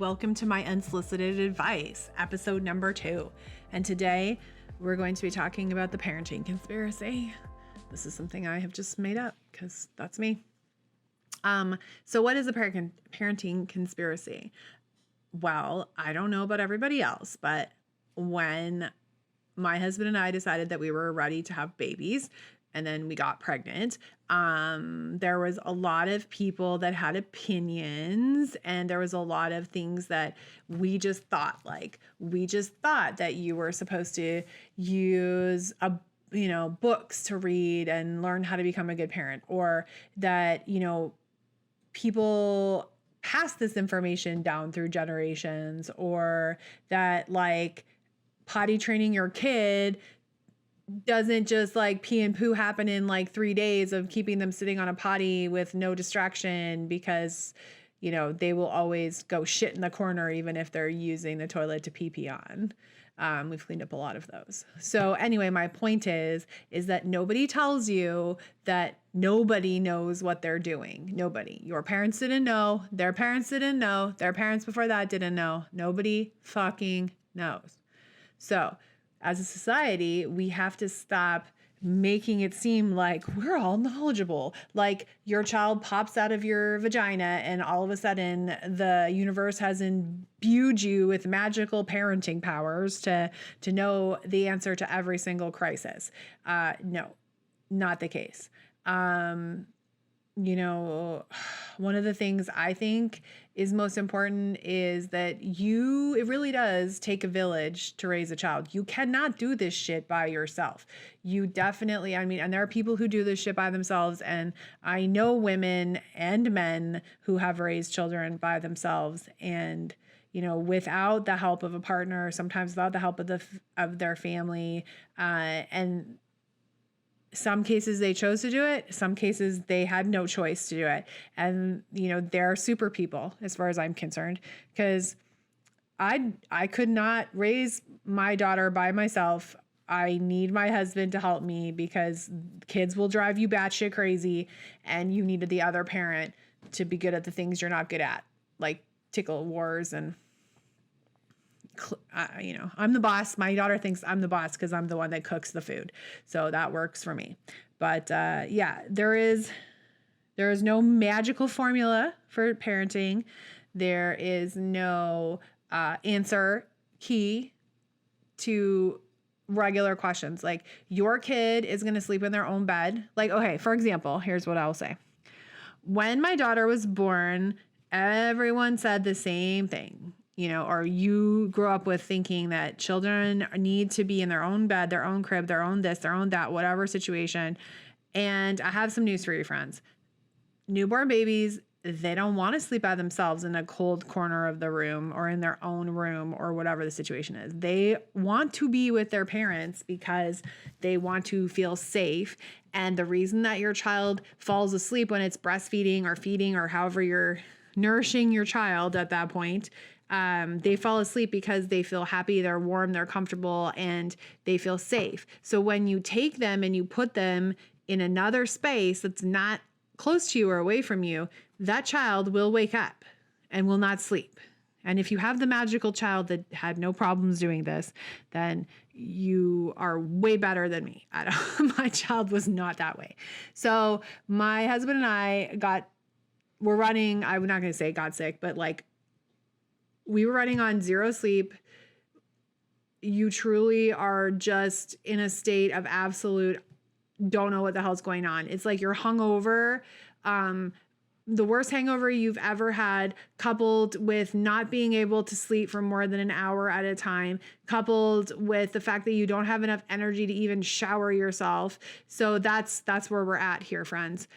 Welcome to my Unsolicited Advice, episode number 2. And today we're going to be talking about the parenting conspiracy. This is something I have just made up because that's me. So what is a parenting conspiracy? Well, I don't know about everybody else, but when my husband and I decided that we were ready to have babies, and then we got pregnant, there was a lot of people that had opinions, and there was a lot of things that we just thought that you were supposed to use books to read and learn how to become a good parent, or that, people pass this information down through generations, or that potty training your kid doesn't just pee and poo happen in 3 days of keeping them sitting on a potty with no distraction, because they will always go shit in the corner even if they're using the toilet to pee on. We've cleaned up a lot of those. So anyway, my point is that nobody tells you that nobody knows what they're doing. Nobody. Your parents didn't know. Their parents didn't know. Their parents before that didn't know. Nobody fucking knows. So as a society, we have to stop making it seem like we're all knowledgeable. Like your child pops out of your vagina and all of a sudden the universe has imbued you with magical parenting powers to know the answer to every single crisis. No, not the case. One of the things I think is most important is that it really does take a village to raise a child. You cannot do this shit by yourself. You definitely, and there are people who do this shit by themselves, and I know women and men who have raised children by themselves, and without the help of a partner, sometimes without the help of their family, and some cases they chose to do it. Some cases they had no choice to do it. And, they're super people as far as I'm concerned, because I could not raise my daughter by myself. I need my husband to help me because kids will drive you batshit crazy, and you needed the other parent to be good at the things you're not good at, like tickle wars and I'm the boss. My daughter thinks I'm the boss because I'm the one that cooks the food. So that works for me. But there is no magical formula for parenting. There is no answer key to regular questions. Like, your kid is going to sleep in their own bed. Okay, for example, here's what I'll say. When my daughter was born, everyone said the same thing. Or you grew up with thinking that children need to be in their own bed, their own crib, their own this, their own that, whatever situation. And I have some news for you, friends. Newborn babies, they don't want to sleep by themselves in a cold corner of the room or in their own room or whatever the situation is. They want to be with their parents because they want to feel safe. And the reason that your child falls asleep when it's breastfeeding or feeding or however you're nourishing your child at that point, they fall asleep because they feel happy, they're warm, they're comfortable, and they feel safe. So when you take them and you put them in another space that's not close to you or away from you, that child will wake up and will not sleep. And if you have the magical child that had no problems doing this, then you are way better than me. My child was not that way. So my husband and I we're running, I'm not going to say got sick, but we were running on 0 sleep. You truly are just in a state of absolute don't know what the hell's going on. It's like you're hungover, the worst hangover you've ever had, coupled with not being able to sleep for more than an hour at a time, coupled with the fact that you don't have enough energy to even shower yourself. So that's where we're at here, friends.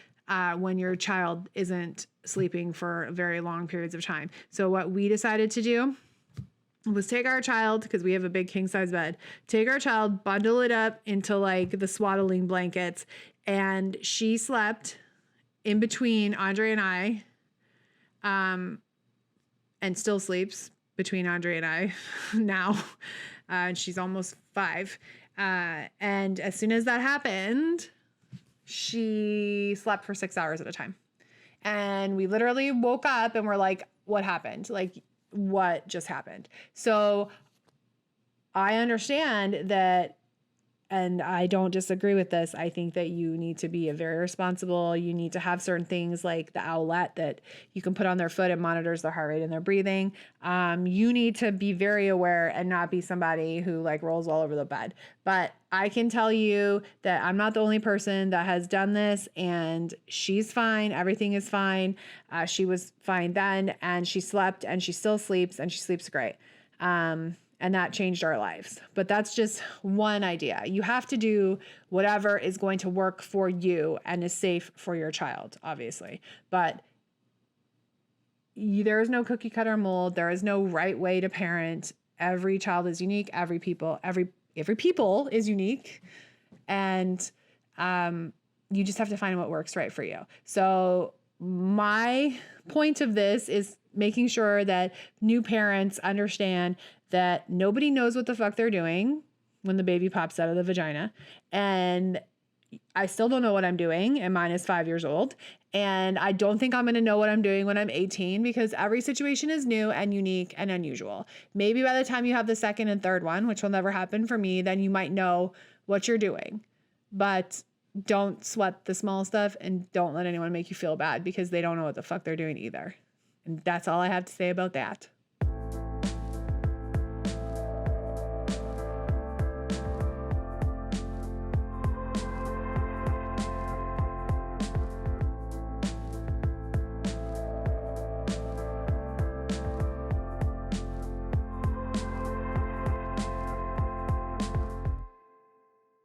When your child isn't sleeping for very long periods of time. So what we decided to do was take our child, because we have a big king size bed, take our child, bundle it up into the swaddling blankets, and she slept in between Andre and I, and still sleeps between Andre and I now. She's almost 5. And as soon as that happened, she slept for 6 hours at a time. And we literally woke up and we're like, what happened? what just happened. So I understand that, and I don't disagree with this. I think that you need to be very responsible. You need to have certain things like the owlet that you can put on their foot and monitors their heart rate and their breathing. You need to be very aware and not be somebody who like rolls all over the bed. But I can tell you that I'm not the only person that has done this, and she's fine. Everything is fine. She was fine then, and she slept, and she still sleeps, and she sleeps great. And that changed our lives. But that's just one idea. You have to do whatever is going to work for you and is safe for your child, obviously. But there is no cookie cutter mold. There is no right way to parent. Every child is unique. Every people is unique. And you just have to find what works right for you. So my point of this is making sure that new parents understand that nobody knows what the fuck they're doing when the baby pops out of the vagina. And I still don't know what I'm doing, and mine is 5 years old. And I don't think I'm going to know what I'm doing when I'm 18, because every situation is new and unique and unusual. Maybe by the time you have the second and third one, which will never happen for me, then you might know what you're doing. But don't sweat the small stuff, and don't let anyone make you feel bad, because they don't know what the fuck they're doing either. And that's all I have to say about that.